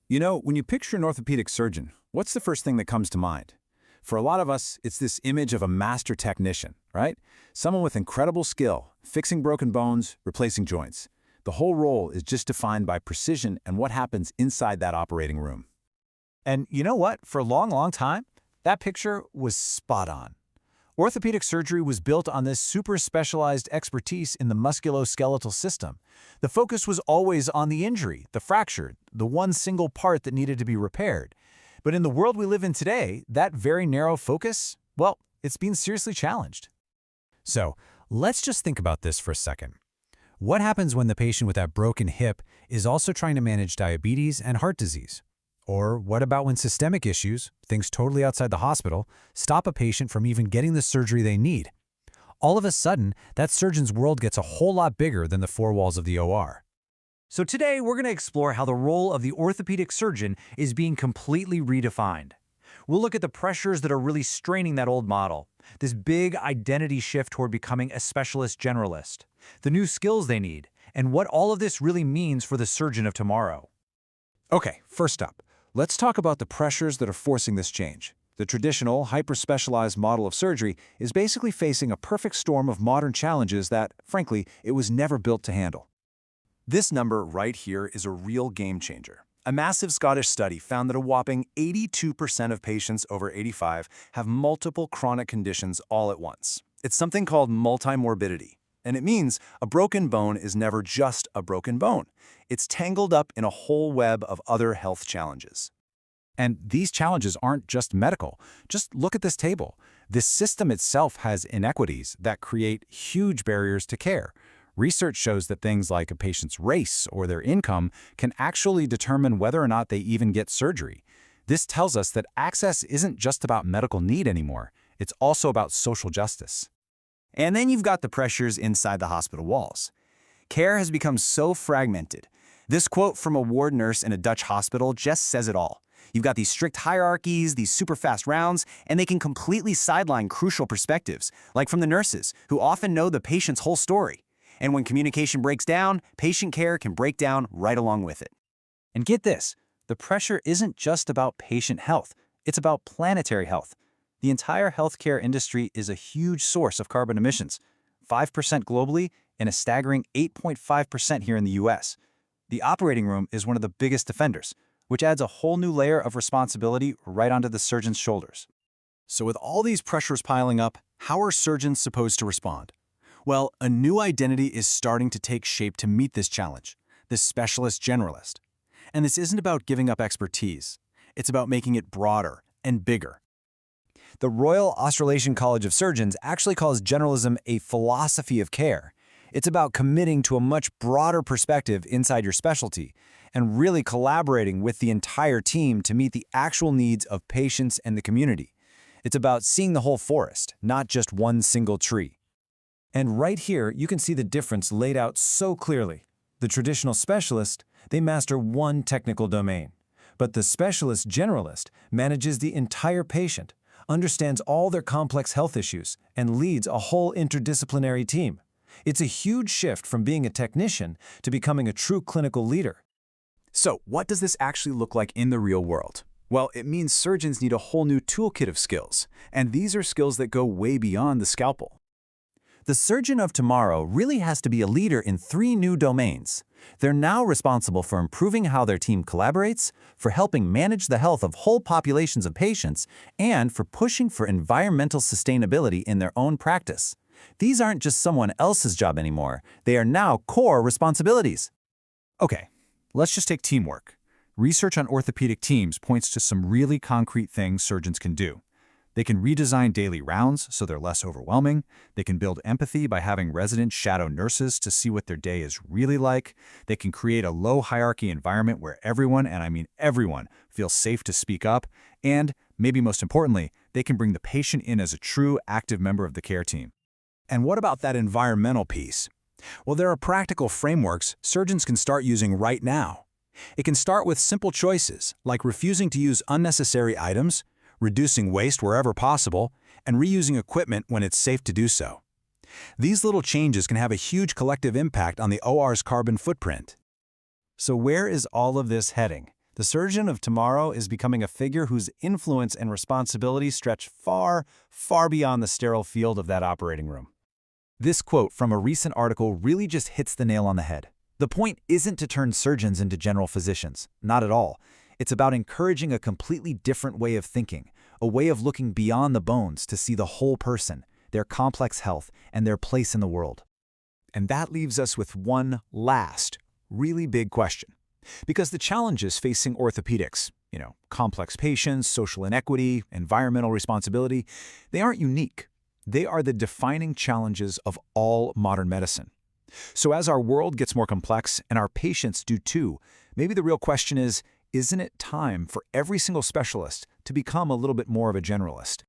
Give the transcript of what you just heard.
You know, when you picture an orthopedic surgeon, what's the first thing that comes to mind? For a lot of us, it's this image of a master technician, right? Someone with incredible skill, fixing broken bones, replacing joints. The whole role is just defined by precision and what happens inside that operating room. And you know what? For a long time, that picture was spot on. Orthopedic surgery was built on this super specialized expertise in the musculoskeletal system. The focus was always on the injury, the fracture, the one single part that needed to be repaired. But in the world we live in today, that very narrow focus, well, it's being seriously challenged. So, let's just think about this for a second. What happens when the patient with that broken hip is also trying to manage diabetes and heart disease? Or what about when systemic issues, things totally outside the hospital, stop a patient from even getting the surgery they need? All of a sudden, that surgeon's world gets a whole lot bigger than the four walls of the OR. So today, we're going to explore how the role of the orthopedic surgeon is being completely redefined. We'll look at the pressures that are really straining that old model, this big identity shift toward becoming a specialist generalist, the new skills they need, and what all of this really means for the surgeon of tomorrow. Okay, first up, let's talk about the pressures that are forcing this change. The traditional, hyper-specialized model of surgery is basically facing a perfect storm of modern challenges that, frankly, it was never built to handle. This number right here is a real game changer. A massive Scottish study found that a whopping 82% of patients over 85 have multiple chronic conditions all at once. It's something called multimorbidity, and it means a broken bone is never just a broken bone. It's tangled up in a whole web of other health challenges. And these challenges aren't just medical. Just look at this table. This system itself has inequities that create huge barriers to care. Research shows that things like a patient's race or their income can actually determine whether or not they even get surgery. This tells us that access isn't just about medical need anymore. It's also about social justice. And then you've got the pressures inside the hospital walls. Care has become so fragmented. This quote from a ward nurse in a Dutch hospital just says it all. You've got these strict hierarchies, these super fast rounds, and they can completely sideline crucial perspectives, like from the nurses, who often know the patient's whole story. And when communication breaks down, patient care can break down right along with it. And get this, the pressure isn't just about patient health, it's about planetary health. The entire healthcare industry is a huge source of carbon emissions, 5% globally and a staggering 8.5% here in the US. The operating room is one of the biggest offenders, which adds a whole new layer of responsibility right onto the surgeon's shoulders. So with all these pressures piling up, how are surgeons supposed to respond? Well, a new identity is starting to take shape to meet this challenge, the specialist generalist. And this isn't about giving up expertise. It's about making it broader and bigger. The Royal Australasian College of Surgeons actually calls generalism a philosophy of care. It's about committing to a much broader perspective inside your specialty and really collaborating with the entire team to meet the actual needs of patients and the community. It's about seeing the whole forest, not just one single tree. And right here, you can see the difference laid out so clearly. The traditional specialist, they master one technical domain. But the specialist generalist manages the entire patient, understands all their complex health issues, and leads a whole interdisciplinary team. It's a huge shift from being a technician to becoming a true clinical leader. So, what does this actually look like in the real world? Well, it means surgeons need a whole new toolkit of skills, and these are skills that go way beyond the scalpel. The surgeon of tomorrow really has to be a leader in 3 new domains. They're now responsible for improving how their team collaborates, for helping manage the health of whole populations of patients, and for pushing for environmental sustainability in their own practice. These aren't just someone else's job anymore. They are now core responsibilities. Okay, let's just take teamwork. Research on orthopedic teams points to some really concrete things surgeons can do. They can redesign daily rounds so they're less overwhelming. They can build empathy by having residents shadow nurses to see what their day is really like. They can create a low-hierarchy environment where everyone, and I mean everyone, feels safe to speak up. And, maybe most importantly, they can bring the patient in as a true, active member of the care team. And what about that environmental piece? Well, there are practical frameworks surgeons can start using right now. It can start with simple choices, like refusing to use unnecessary items, reducing waste wherever possible, and reusing equipment when it's safe to do so. These little changes can have a huge collective impact on the OR's carbon footprint. So where is all of this heading? The surgeon of tomorrow is becoming a figure whose influence and responsibility stretch far, far beyond the sterile field of that operating room. This quote from a recent article really just hits the nail on the head. The point isn't to turn surgeons into general physicians, not at all. It's about encouraging a completely different way of thinking, a way of looking beyond the bones to see the whole person, their complex health, and their place in the world. And that leaves us with one last, really big question. Because the challenges facing orthopedics, complex patients, social inequity, environmental responsibility, they aren't unique. They are the defining challenges of all modern medicine. So as our world gets more complex, and our patients do too, maybe the real question is, isn't it time for every single specialist to become a little bit more of a generalist?